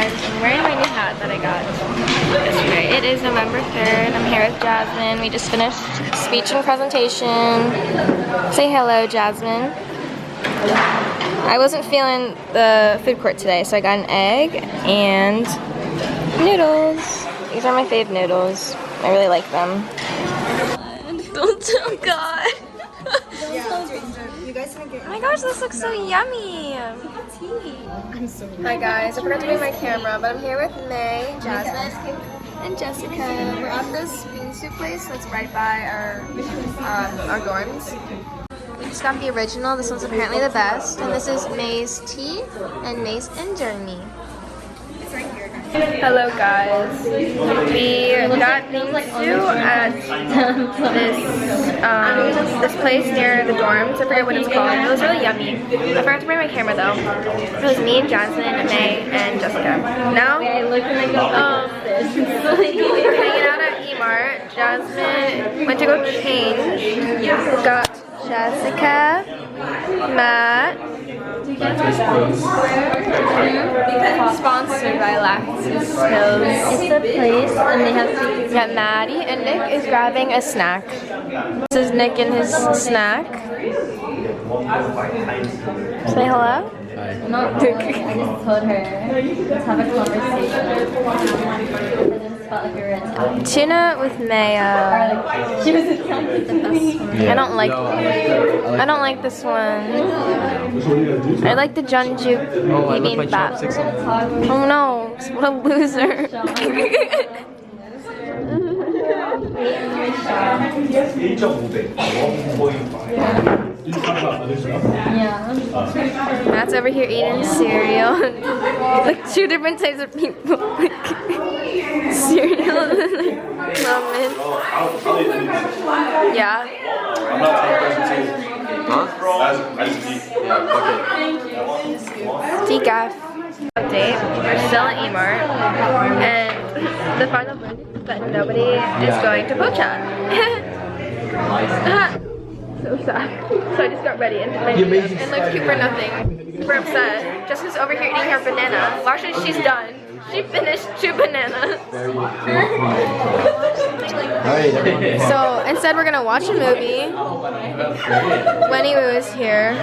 guys, I'm wearing my new hat that I got yesterday. It is November 3rd. I'm here with Jasmine. We just finished speech and presentation. Say hello, Jasmine. I wasn't feeling the food court today, so I got an egg and noodles. These are my fave noodles. I really like them. Don't tell God. Oh my gosh, this looks so yummy. Hi guys, I forgot to bring my camera, but I'm here with May, Jasmine, and Jessica. We're at this bean soup place that's right by our dorms. We just got the original. This one's apparently the best, and this is May's tea and May's and Jeremy. Hello guys, we got bean soup at this place near the dorms. I forget what it's called. It was really yummy. I forgot to bring my camera though. It was me, Jasmine, May, and Jessica. Now, we're hanging out at E-Mart. Jasmine went to go change. Got Jessica, Matt. Sponsored by Lactus Hills. It's a place and they have to. Yeah, Maddie and Nick is grabbing a snack. This is Nick and his snack. Say hello. Hi. Not I just told her, let's have a conversation. Tuna with mayo. She was exactly the best one. I don't like this one. I like the Jeonju bibimbap. Oh no, what a loser. Yeah. Matt's over here eating cereal. Like 2 different types of people. Cereal and like ramen. Yeah. Decaf. Update. We're still at E-Mart. And the final verdict is that nobody is going to Pocha. So sad. So I just got ready and my makeup and looked cute for nothing. Super upset. Jessica's over here eating her banana. Well, actually, she's done. She finished 2 bananas. So instead, we're gonna watch a movie. Winnie Woo is here,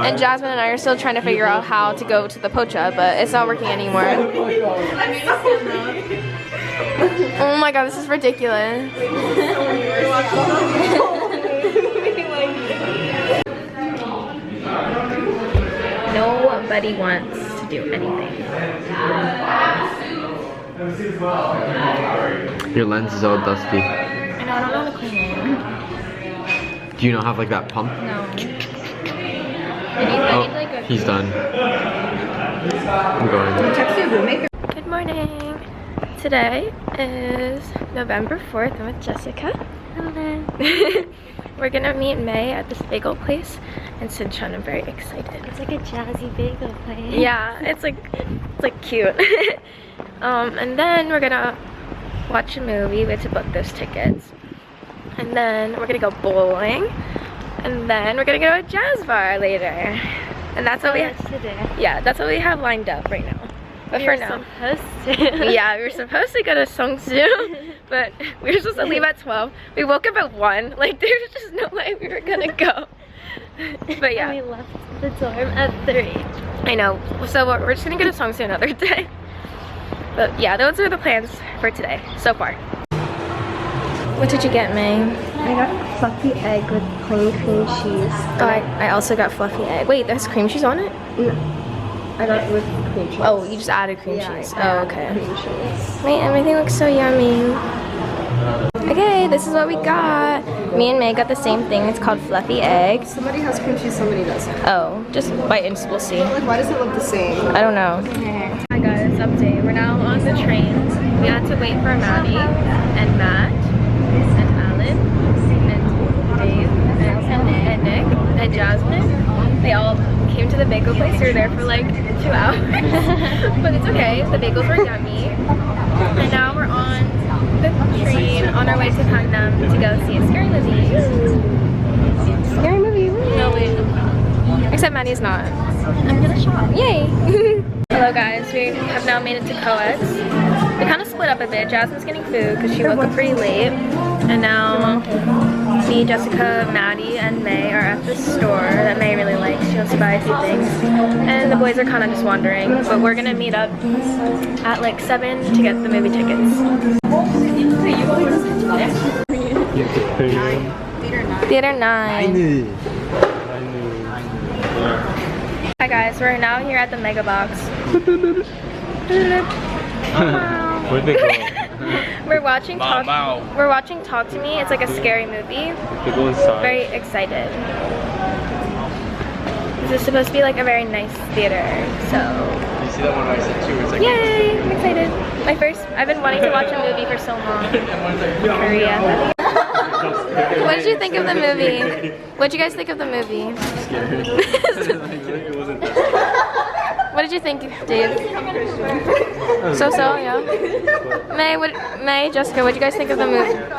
and Jasmine and I are still trying to figure out how to go to the Pocha, but it's not working anymore. Oh my god, this is ridiculous. Nobody wants to do anything. Your lens is all dusty. I know, I don't know how to clean it. Do you not have like that pump? No. He's done. I'm going. Good morning. Today is November 4th. I'm with Jessica. Hello. We're gonna meet May at this bagel place in Sinchon. I'm very excited. It's like a jazzy bagel place. Yeah, it's like cute. And then we're gonna watch a movie. We have to book those tickets. And then we're gonna go bowling. And then we're gonna go to a jazz bar later. And that's what we have to do. Yeah, that's what we have lined up right now. But for now, yeah, we were supposed to go to Seongsu, but we were supposed to leave at 12. We woke up at 1. Like, there's just no way we were gonna go. But yeah. And we left the dorm at 3. I know. So we're just gonna go to Seongsu another day. But yeah, those are the plans for today so far. What did you get, May? I got fluffy egg with plain cream cheese. Oh, I also got fluffy egg. Wait, there's cream cheese on it? No. I got it with cream cheese. Oh, you just added cream cheese. Oh, okay. Cream cheese. Wait, everything looks so yummy. Okay, this is what we got. Me and May got the same thing. It's called fluffy egg. Somebody has cream cheese, somebody doesn't. Oh, just bite and we'll see. Like, why does it look the same? I don't know. Hi guys, update. We're now on the train. We had to wait for Maddie and Matt and Alan and Dave and Nick and Jasmine. They all came to the bagel place. We were there for like 2 hours. But it's okay. The bagels were yummy. And now we're on the train on our way to Gangnam to go see a scary movie. Scary movie? No, wait. Except Maddie's not. I'm gonna shop. Yay! Hello guys, we have now made it to Coex. We kind of split up a bit. Jasmine's getting food because she woke up pretty late. And now me, Jessica, Maddie, and May are at the store that May really likes. She wants to buy a few things. And the boys are kind of just wandering. But we're going to meet up at like 7 to get the movie tickets. Theater 9. Hi guys, we're now here at the Mega Box. Where'd they go? We're watching Talk to Me. It's like a scary movie. They go inside. Very excited. This is supposed to be like a very nice theater, so. You see that one I said too? It's like Yay! I'm excited. I've been wanting to watch a movie for so long. Korea. What did you think of the movie? What did you guys think of the movie? scary. It wasn't that What did you think, Dave? So, yeah. May, Jessica, what did you guys think of the movie? It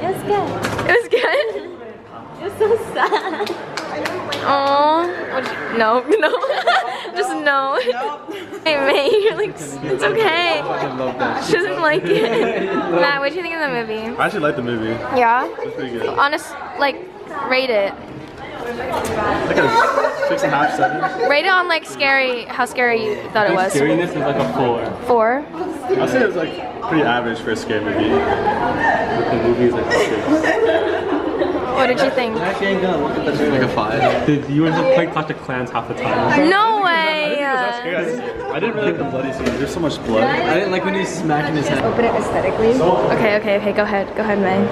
was good. It was good? It was so sad. Oh, no, just no. Hey, May, you're like, it's okay. I love that. She doesn't like it. Matt, what do you think of the movie? I actually like the movie. Yeah? It's pretty good. Honest, like, rate it. Like a 6.5, 7. Rate it on like how scary you thought it was. Scariness is like a 4. 4? I'll say it was like pretty average for a scary movie. The movie is like a 6. What did you think? Like a 5. Did you end up playing Clash of Clans half the time? No way! I didn't really like the bloody scene. There's so much blood. I didn't like when he was smacking his head. Open it aesthetically. Okay, go ahead, May.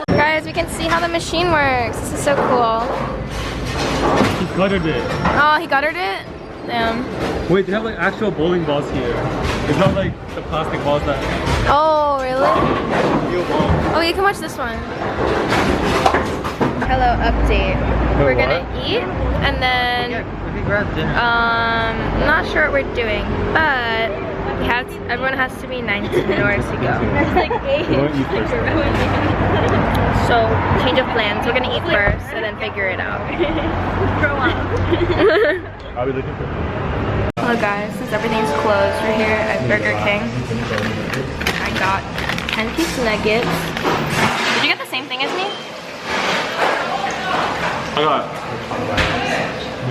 Guys, we can see how the machine works. This is so cool. He guttered it. Oh, he guttered it? Damn. Wait, they have like actual bowling balls here. It's not like the plastic balls that. Oh, really? Oh, you can watch this one. Hello, update. We're gonna eat and then not sure what we're doing, but everyone has to be 19 in order to go. Like 8. So, change of plans. We're gonna eat first and then figure it out. Grow up. I'll be looking for. Hello guys, since everything's closed, we're here at Burger King. I got 10-piece nuggets. Did you get the same thing as me? I got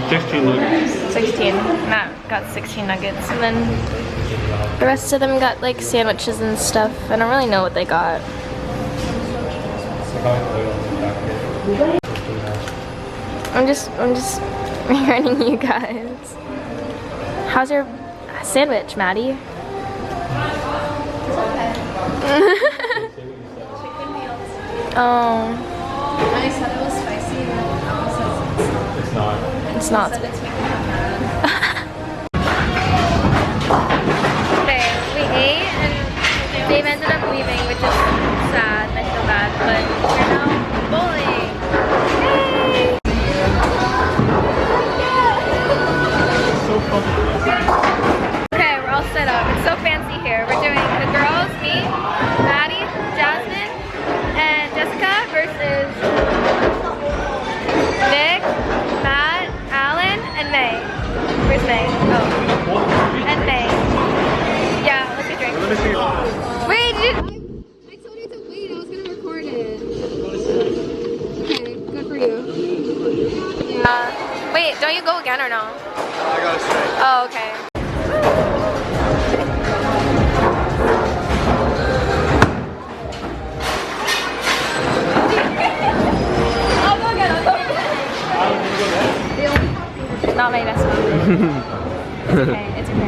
16 nuggets. 16. Matt got 16 nuggets. And then the rest of them got like sandwiches and stuff. I don't really know what they got. I'm just warning you guys. How's your sandwich, Maddie? Oh. I said it was spicy, but also It's not. It's not. said it's making me mad. Okay, we ate and Dave ended up leaving, which is sad. I feel bad, but we're now bowling. Yay! Okay, we're all set up. It's so fancy here. We're doing the girls, me, Maddie, Jasmine, and Jessica versus Nick, Matt, Alan, and May. Where's May? Oh. And May. Yeah, let's get drinks. Wait, I told you to wait. I was gonna record it. Okay, good for you. wait, don't you go again or no? I gotta say. Oh, okay. Not my best one. It's okay, it's okay.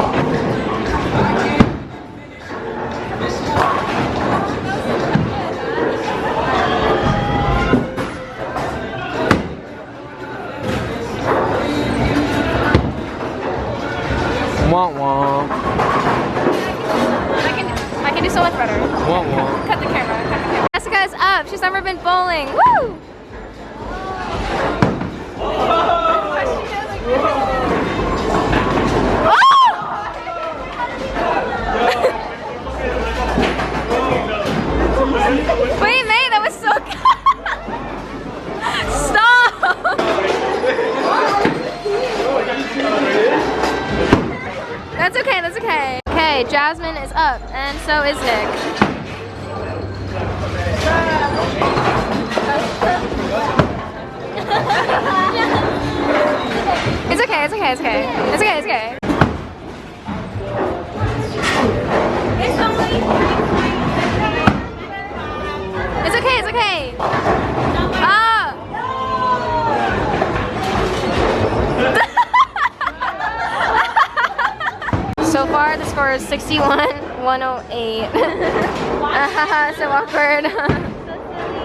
Wah wah. I can do so much better. Wah wah. Cut the camera. Jessica is up. She's never been bowling. Woo! Wait, Okay, Jasmine is up, and so is Nick. It's okay, it's okay, it's okay. It's okay, it's okay. It's okay, it's okay. Ah! So far, the score is 61-108. So awkward.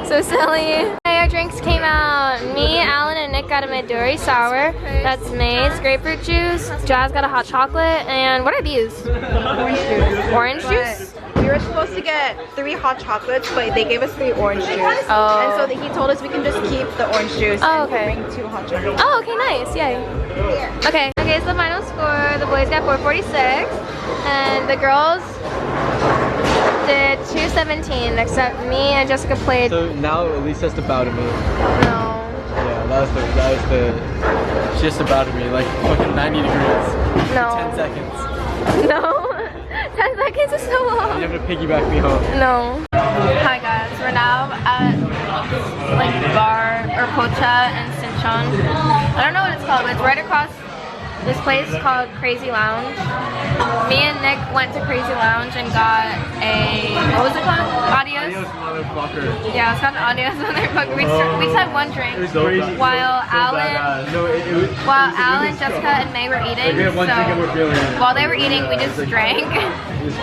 So silly. Okay, our drinks came out. Me, Alan, and Nick got a Midori sour. That's May's grapefruit juice. Jazz got a hot chocolate. And what are these? Orange juice. Orange juice? We were supposed to get 3 hot chocolates, but they gave us 3 orange juice. Oh. And so he told us we can just keep the orange juice Oh, and okay. bring 2 hot chocolates. Oh, okay, nice. Yay. Okay, so the final score, the boys got 446, and the girls did 217, except me and Jessica played. So now Elisa has to bow to me. No. Yeah, that was the. She has to bow to me, like fucking 90 degrees. No. 10 seconds. No. 10 seconds is so long. You have to piggyback me home. No. Hi guys, we're now at like bar or pocha in Sinchon. I don't know what it's called, but it's right across this place called Crazy Lounge. Me and Nick went to Crazy Lounge and got a, what was it called? Adios? Motherfucker. Yeah, it's called an Adios motherfucker. We just had one drink while Alan, Jessica, and May were eating. So while they were eating, we just drank.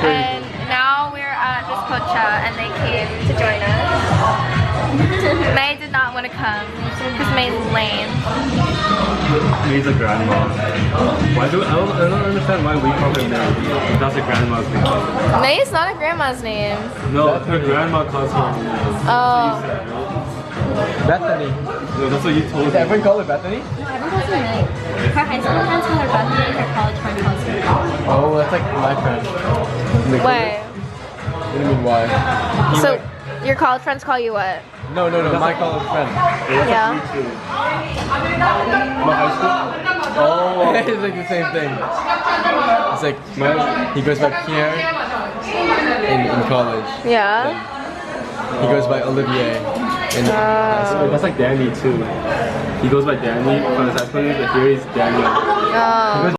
And now we're at this pocha and they came to join us. May did not want to come because May's lame. May's a grandma. I don't understand why we call her May. That's a grandma's name. May is not a grandma's name. No, her grandma calls her May. Oh. Bethany. No, that's what you told Does me. everyone call her Bethany? No, everyone calls her Nick. Her high school friends call her Bethany, her college friend calls her. Oh, that's like my friend. Wait. What do you mean why? So your college friends call you what? No, my college friend. Yeah. My high school? Oh, it's like the same thing. It's like he goes by Pierre in college. Yeah. He goes by Olivier in high school. That's like Danny too. He goes by Danny from his high school, but here he's Daniel. Oh.